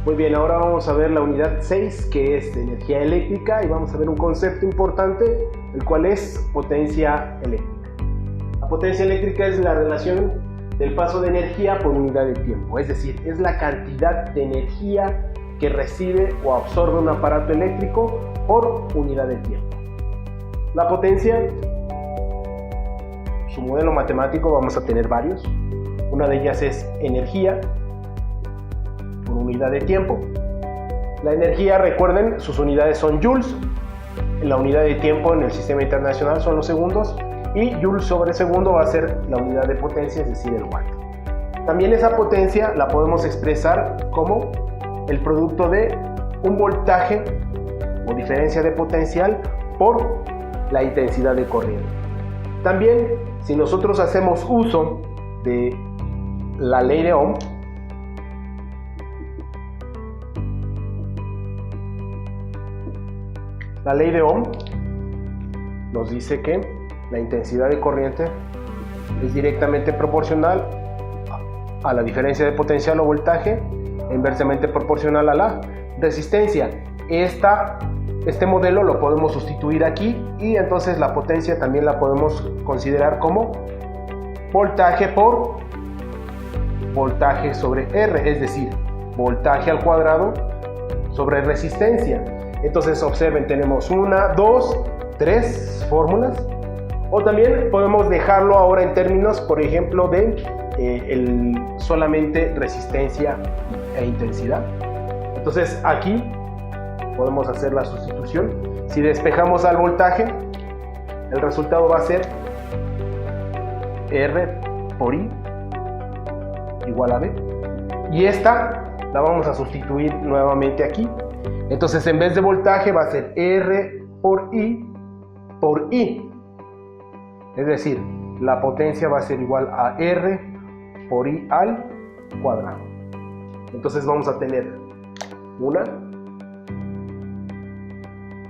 Muy bien, ahora vamos a ver la unidad 6, que es energía eléctrica, y vamos a ver un concepto importante, el cual es potencia eléctrica. La potencia eléctrica es la relación del paso de energía por unidad de tiempo, es decir, es la cantidad de energía que recibe o absorbe un aparato eléctrico por unidad de tiempo. La potencia, su modelo matemático, vamos a tener varios. Una de ellas es energía por unidad de tiempo. La energía, recuerden, sus unidades son joules. La unidad de tiempo en el sistema internacional son los segundos, y joules sobre segundo va a ser la unidad de potencia, es decir, el watt. También esa potencia la podemos expresar como el producto de un voltaje o diferencia de potencial por la intensidad de corriente. También, si nosotros hacemos uso de la ley de Ohm, la ley de Ohm nos dice que la intensidad de corriente es directamente proporcional a la diferencia de potencial o voltaje, inversamente proporcional a la resistencia. Este modelo lo podemos sustituir aquí, y entonces la potencia también la podemos considerar como voltaje por voltaje sobre R, es decir, voltaje al cuadrado sobre resistencia. Entonces observen, tenemos 1, 2, 3 fórmulas, o también podemos dejarlo ahora en términos, por ejemplo, de solamente resistencia e intensidad. Entonces aquí podemos hacer la sustitución. Si despejamos al voltaje, el resultado va a ser R por I igual a B, y esta la vamos a sustituir nuevamente aquí. Entonces, en vez de voltaje va a ser R por I, es decir, la potencia va a ser igual a R por I al cuadrado. Entonces vamos a tener 1,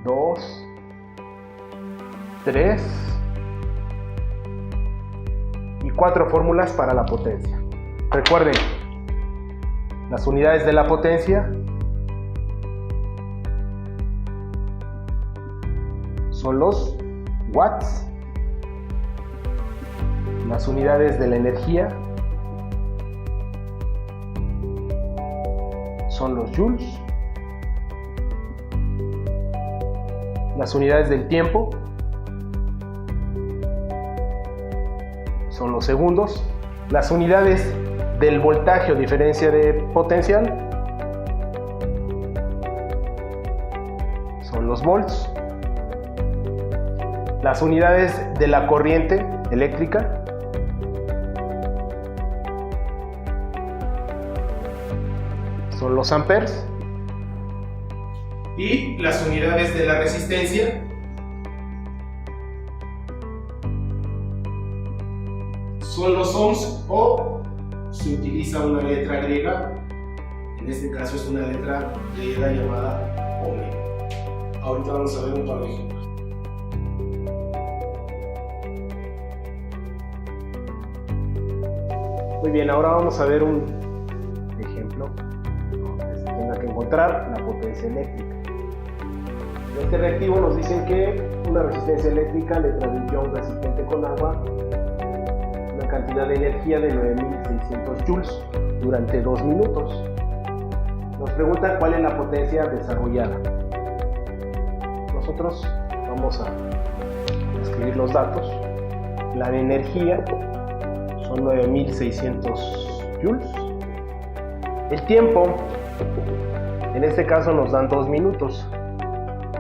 2, 3 y 4 fórmulas para la potencia. Recuerden, las unidades de la potencia son los watts, las unidades de la energía son los joules, las unidades del tiempo son los segundos, las unidades del voltaje o diferencia de potencial son los volts, las unidades de la corriente eléctrica son los amperes, y las unidades de la resistencia son los ohms, o se utiliza una letra griega, en este caso es una letra griega llamada omega. Ahorita vamos a ver un par de ejemplos. Muy bien, ahora vamos a ver un ejemplo donde se tenga que encontrar la potencia eléctrica. En este reactivo nos dicen que una resistencia eléctrica le transmitió a un recipiente con agua una cantidad de energía de 9600 joules durante 2 minutos. Nos preguntan cuál es la potencia desarrollada. Nosotros vamos a escribir los datos. La de energía son 9600 joules. El tiempo, en este caso nos dan 2 minutos.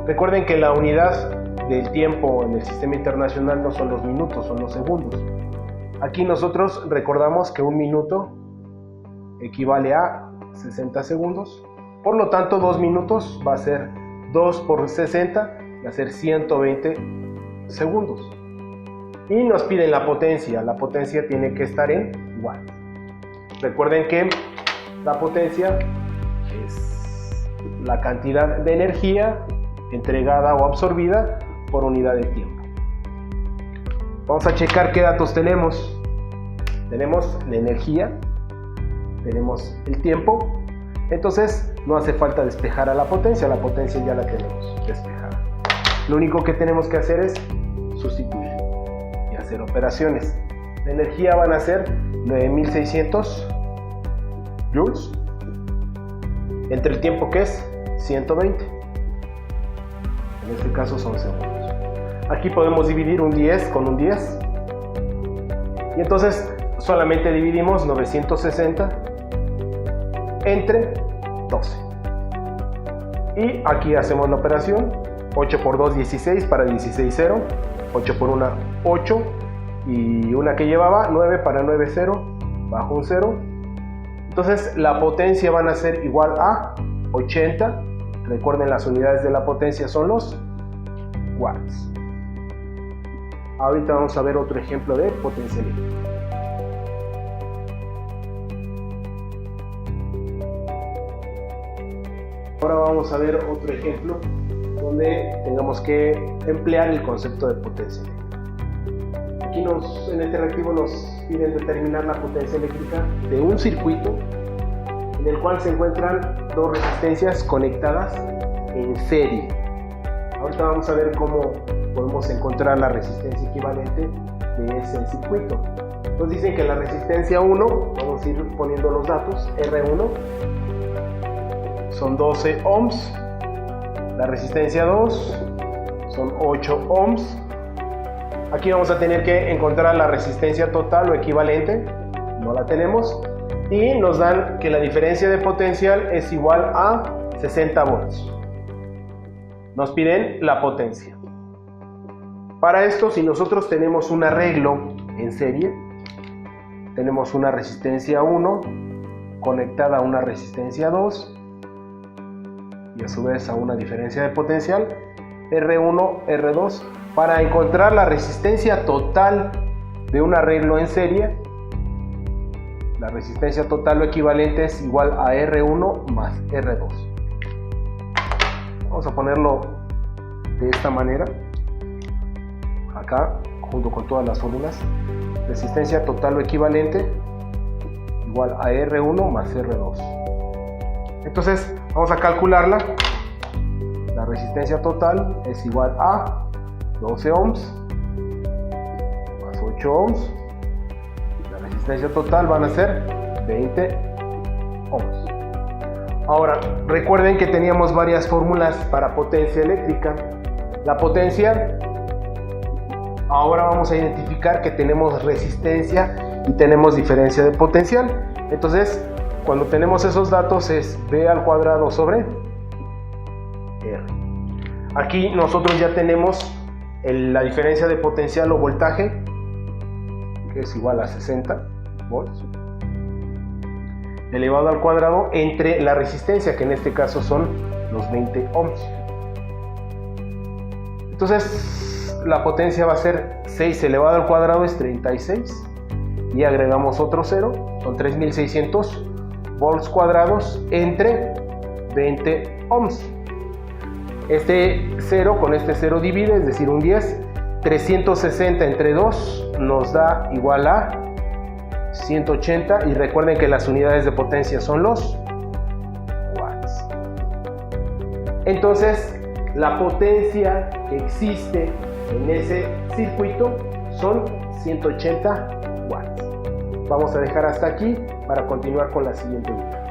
Recuerden que la unidad del tiempo en el sistema internacional no son los minutos, son los segundos. Aquí nosotros recordamos que un minuto equivale a 60 segundos. Por lo tanto, 2 minutos va a ser 2 por 60, va a ser 120 segundos. Y nos piden la potencia. La potencia tiene que estar en watts. Recuerden que la potencia es la cantidad de energía entregada o absorbida por unidad de tiempo. Vamos a checar qué datos tenemos. Tenemos la energía, tenemos el tiempo Entonces no hace falta despejar a la potencia ya la tenemos despejada. Lo único que tenemos que hacer es sustituir y hacer operaciones. La energía van a ser 9600 joules entre el tiempo que es 120. En este caso son segundos. Aquí podemos dividir un 10 con un 10. Y entonces solamente dividimos 960 entre 12. Y aquí hacemos la operación. 8 por 2, 16 para 16, 0. 8 por 1, 8. Y una que llevaba 9 para 9, 0. Bajo un 0. Entonces la potencia van a ser igual a 80. Recuerden, las unidades de la potencia son los watts. Ahorita vamos a ver otro ejemplo de potencia eléctrica. Ahora vamos a ver otro ejemplo donde tengamos que emplear el concepto de potencia eléctrica. Aquí en este reactivo nos piden determinar la potencia eléctrica de un circuito en el cual se encuentran dos resistencias conectadas en serie. Ahorita vamos a ver cómo podemos encontrar la resistencia equivalente de ese circuito. Nos dicen que la resistencia 1, vamos a ir poniendo los datos, R1 son 12 ohms, la resistencia 2 son 8 ohms. Aquí vamos a tener que encontrar la resistencia total o equivalente, no la tenemos, y nos dan que la diferencia de potencial es igual a 60 volts. Nos piden la potencia. Para esto, si nosotros tenemos un arreglo en serie, tenemos una resistencia 1 conectada a una resistencia 2 y a su vez a una diferencia de potencial R1, R2. Para encontrar la resistencia total de un arreglo en serie, la resistencia total o equivalente es igual a R1 más R2. Vamos a ponerlo de esta manera, acá junto con todas las fórmulas. Resistencia total o equivalente igual a R1 más R2. Entonces vamos a calcularla. La resistencia total es igual a 12 ohms más 8 ohms. La resistencia total van a ser 20 ohms. Ahora, recuerden que teníamos varias fórmulas para potencia eléctrica. La potencia, ahora vamos a identificar que tenemos resistencia y tenemos diferencia de potencial. Entonces, cuando tenemos esos datos es V al cuadrado sobre R. Aquí nosotros ya tenemos la diferencia de potencial o voltaje, que es igual a 60 volts, elevado al cuadrado entre la resistencia, que en este caso son los 20 ohms. Entonces la potencia va a ser 6 elevado al cuadrado es 36 y agregamos otro 0, son 3600 volts cuadrados entre 20 ohms. Este 0 con este 0 divide, es decir un 10. 360 entre 2 nos da igual a 180, y recuerden que las unidades de potencia son los watts. Entonces la potencia que existe en ese circuito son 180 watts. Vamos a dejar hasta aquí para continuar con la siguiente unidad.